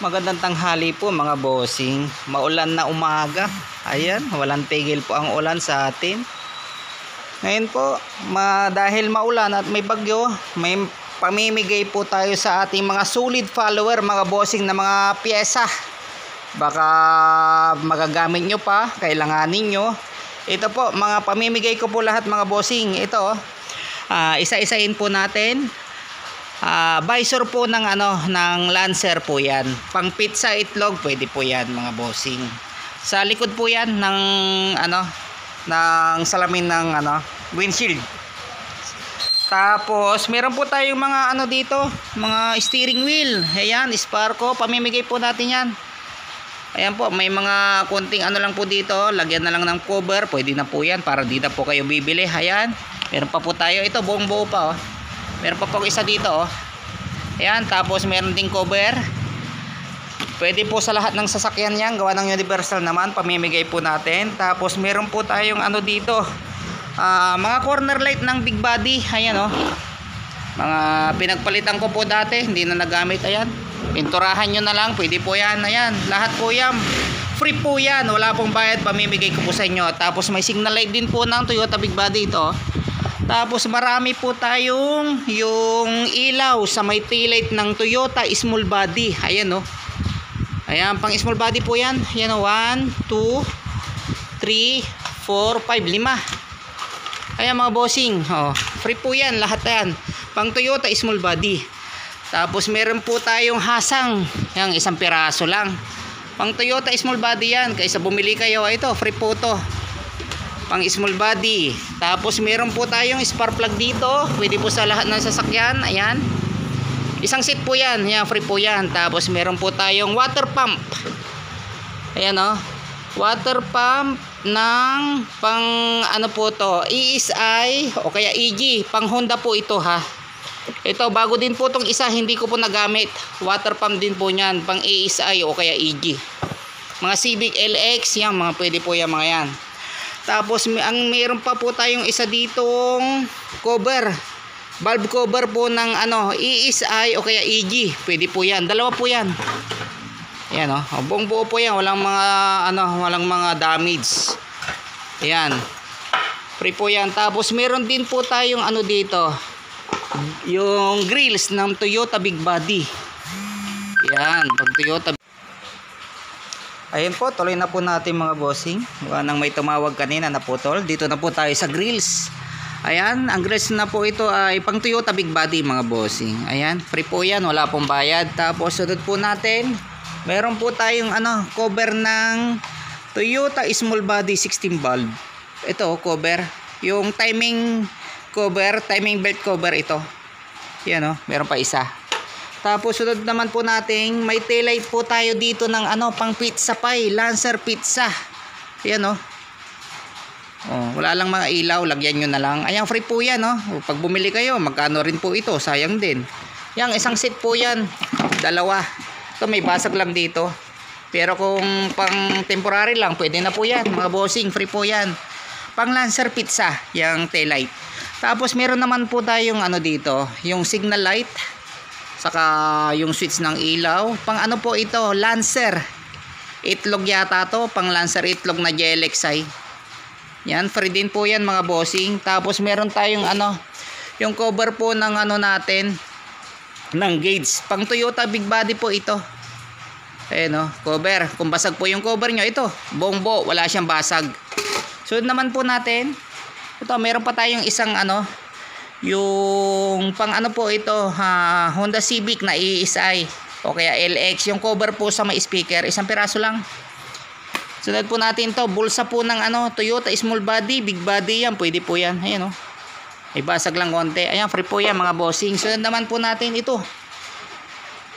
Magandang tanghali po mga bossing. Maulan na umaga. Ayan, walang tigil po ang ulan sa atin. Ngayon po, dahil maulan at may bagyo, may pamimigay po tayo sa ating mga solid follower, mga bossing na mga pyesa. Baka magagamit nyo pa, kailanganin nyo. Ito po, mga pamimigay ko po lahat mga bossing. Ito, isa-isain po natin. Visor po ng ng Lancer po 'yan. Pang pizza itlog pwede po 'yan mga bossing. Sa likod po 'yan ng ng salamin ng windshield. Tapos meron po tayong mga dito, mga steering wheel. Ayan, Sparco, pamimigay po natin 'yan. Ayan po, may mga konting lang po dito, lagyan na lang ng cover, pwede na po 'yan para di na po kayo bibili. Ayan. Meron pa po tayo, ito buong buo pa oh. Meron pa po isa dito oh. Ayan, tapos meron ding cover. Pwede po sa lahat ng sasakyan yan, gawa ng universal naman, pamimigay po natin. Tapos meron po tayong dito, mga corner light ng big body. Ayan oh. Mga pinagpalitan ko po dati, hindi na nagamit. Ayan, pinturahan nyo na lang, pwede po yan. Ayan, lahat po yan, free po yan, wala pong bayad, pamimigay ko po sa inyo. Tapos may signal light din po ng Toyota big body ito. Tapos marami po tayong yung ilaw sa may taillight ng Toyota small body. Ayan oh. Ayan, pang small body po yan. Ayan oh, 1, 2, 3, 4, 5, 5. Ayan mga bossing. Oh, free po yan, lahat yan. Pang Toyota small body. Tapos meron po tayong hasang. Yan, isang piraso lang. Pang Toyota small body yan. Kaysa bumili kayo, ito, free po to. Pang small body. Tapos meron po tayong spark plug dito, pwede po sa lahat ng sasakyan. Ayan, isang set po yan. Ayan, free po yan. Tapos meron po tayong water pump. Ayan oh, water pump ng pang po to, ESI o kaya EG, pang Honda po ito ha. Ito bago din po tong isa, hindi ko po nagamit. Water pump din po yan, pang ESI o kaya EG. Mga Civic LX yan, mga pwede po yan mga yan. Tapos meron pa po tayong isa ditong cover, valve cover po ng ESI o kaya EG, pwede po yan, dalawa po yan. Ayan oh, buong buo po yan, walang mga walang mga damage. Ayan, free po yan. Tapos meron din po tayong dito, yung grills ng Toyota big body. Ayan, pag Toyota. Ayun po, tuloy na po natin mga bossing. Nang may tumawag kanina na putol. Dito na po tayo sa grills. Ayan, ang grills na po ito ay pang Toyota big body mga bossing. Ayan, free po yan, wala pong bayad. Tapos sunod po natin, meron po tayong cover ng Toyota small body 16 valve. Ito, cover. Yung timing cover, timing belt cover ito. Yan oh, meron pa isa. Tapos sunod naman po natin, may taillight po tayo dito ng pang pizza pie, Lancer pizza. Ayan oh. Oh, wala lang mga ilaw, lagyan nyo na lang. Ayan, free po yan oh. Pag bumili kayo, magkano rin po ito, sayang din. Yang isang set po yan, dalawa. Ito may basag lang dito. Pero kung pang temporary lang, pwede na po yan mga bossing, free po yan. Pang Lancer pizza, yung taillight. Tapos meron naman po tayong dito, yung signal light. Saka yung switch ng ilaw. Pang po ito, Lancer itlog yata to, pang Lancer itlog na GLXI. Yan, free din po yan mga bossing. Tapos meron tayong yung cover po ng natin, ng gauge. Pang Toyota big body po ito. Ayan cover. Kung basag po yung cover nyo, ito, buong buo, wala siyang basag. So naman po natin, ito, meron pa tayong isang yung pang po ito, Honda Civic na ESI o kaya LX, yung cover po sa may speaker, isang piraso lang. Sunod po natin to, bulsa po ng Toyota small body, big body yan, pwede po yan. Ayan may basag lang konti. Ayan, free po yan mga bossing. Sunod naman po natin ito,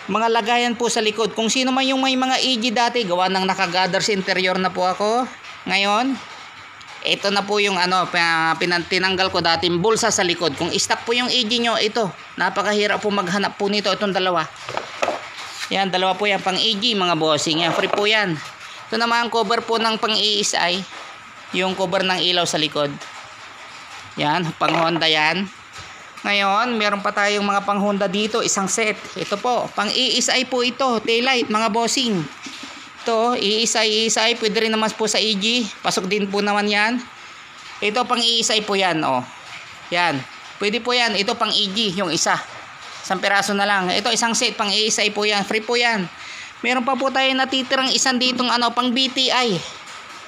mga lagayan po sa likod. Kung sino man yung may mga EG dati, gawa ng nakagather sa interior na po ako ngayon. Ito na po yung tinanggal ko dating bulsa sa likod. Kung stock po yung EG nyo, ito, napakahirap po maghanap po nito. Itong dalawa. Yan, dalawa po yan, pang EG mga bossing. Yan, free po yan. Ito naman ang cover po ng pang ESI. Yung cover ng ilaw sa likod. Yan, pang Honda yan. Ngayon, meron pa tayong mga pang Honda dito, isang set. Ito po, pang ESI po ito, taillight mga bossing. Ito, ESI, pwede rin naman po sa EG. Pasok din po naman yan. Ito pang ESI po yan, oh. Yan, pwede po yan. Ito pang EG, yung isa. Isang piraso na lang. Ito isang set, pang ESI po yan. Free po yan. Meron pa po tayo natitirang isang ditong pang BTI.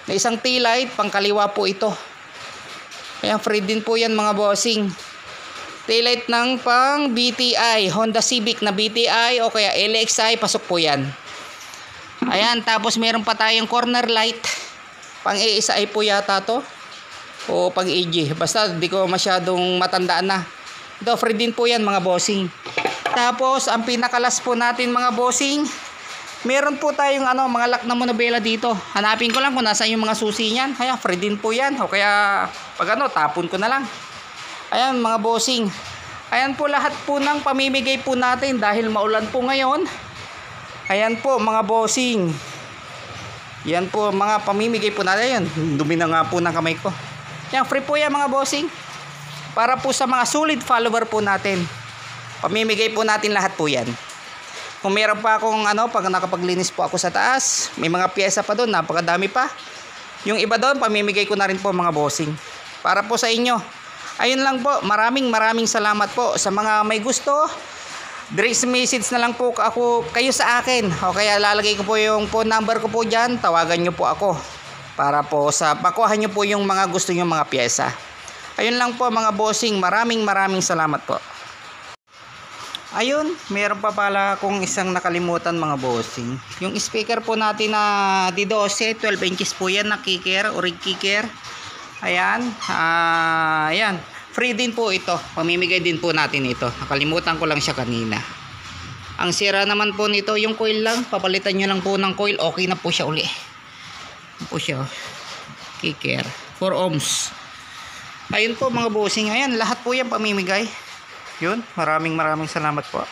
Na isang taillight, pang kaliwa po ito. Ayan, free din po yan mga bossing. Taillight ng pang BTI, Honda Civic na BTI o kaya LXI, pasok po yan. Ayan, tapos meron pa tayong corner light. Pang ESI po yata to. O pang EG. Basta di ko masyadong matandaan na. Ito, free din po yan mga bossing. Tapos, ang pinakalas po natin mga bossing, meron po tayong mga lock na monobela dito. Hanapin ko lang kung nasaan yung mga susi niyan. Kaya, free din po yan. O kaya, pag tapon ko na lang. Ayan mga bossing. Ayan po lahat po ng pamimigay po natin dahil maulan po ngayon. Ayan po mga bossing. Yan po mga pamimigay po natin. Ayan, dumi na nga po ng kamay ko. Yan, free po yan mga bossing. Para po sa mga solid follower po natin. Pamimigay po natin lahat po yan. Kung meron pa akong pag nakapaglinis po ako sa taas, may mga pyesa pa doon, napakadami pa. Yung iba doon, pamimigay ko na rin po mga bossing. Para po sa inyo. Ayun lang po, maraming salamat po sa mga may gusto. Direct message na lang po kayo sa akin. O kaya lalagay ko po yung phone number ko po dyan. Tawagan nyo po ako. Para po pakuha nyo po yung mga gusto nyo mga pyesa. Ayun lang po mga bossing, maraming salamat po. Ayun, meron pa pala akong isang nakalimutan mga bossing. Yung speaker po natin na D12, 12 inches po yan na kicker, orig kicker. Ayan, ayan, free din po ito. Pamimigay din po natin ito. Nakalimutan ko lang siya kanina. Ang sira naman po nito, yung coil lang. Papalitan nyo lang po ng coil. Okay na po siya uli. Po siya. Kicker. 4 ohms. Ayun po mga bossing. Ayan, lahat po yan pamimigay. Yun, maraming salamat po.